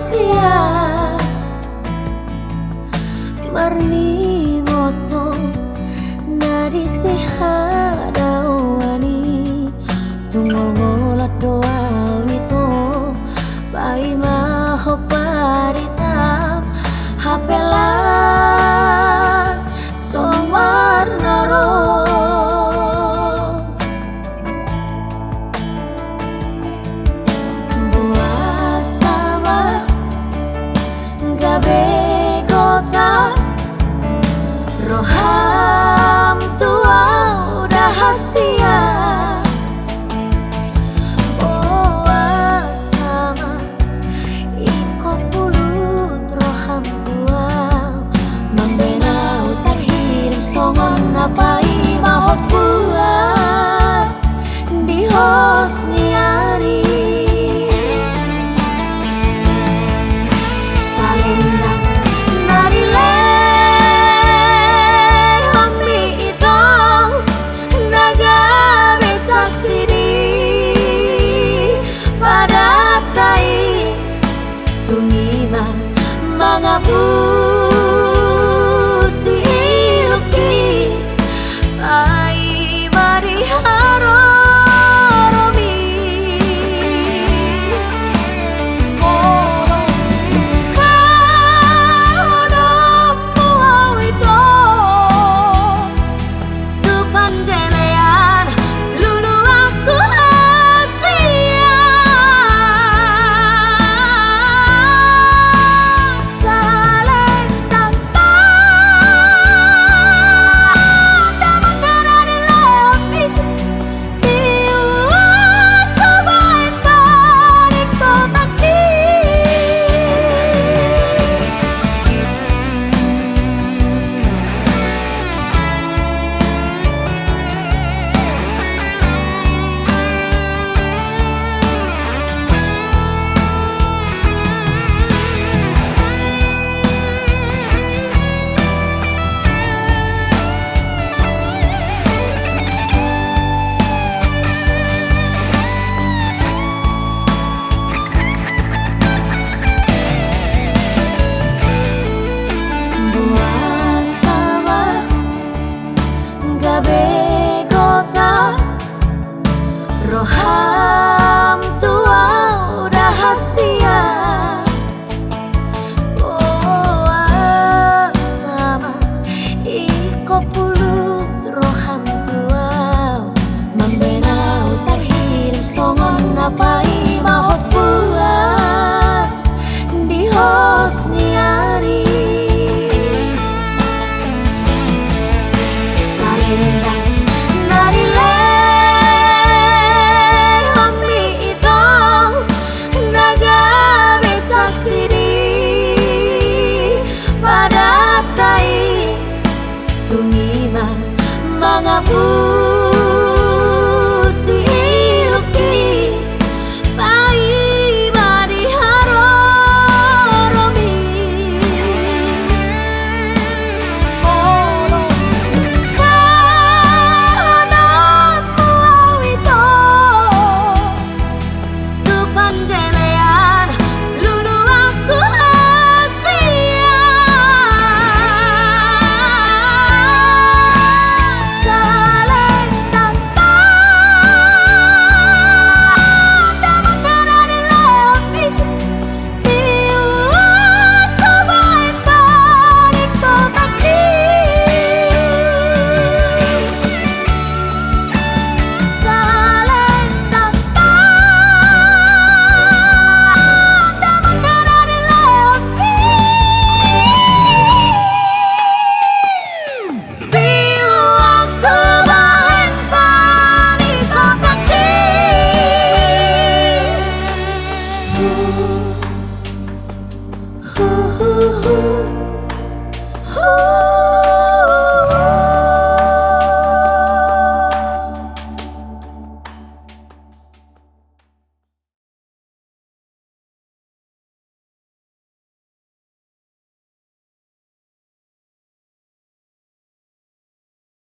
rahasia marni ngoto nadi sihadawani tungol ngolat doa wito bai maho paritam hapelas somar naro roham tua rahasia boa sama iko pulut roham tua membena utar hirim songon napai maho buat di hosniari salendang narile mengapusi iluki ai mari haroromi padamu awito tu pandelean lulu aku asia roham tua rahasia boa sama iko pulut roham tua membena utar hirim songon napai maho buat di hosniari salendang narile mengapusi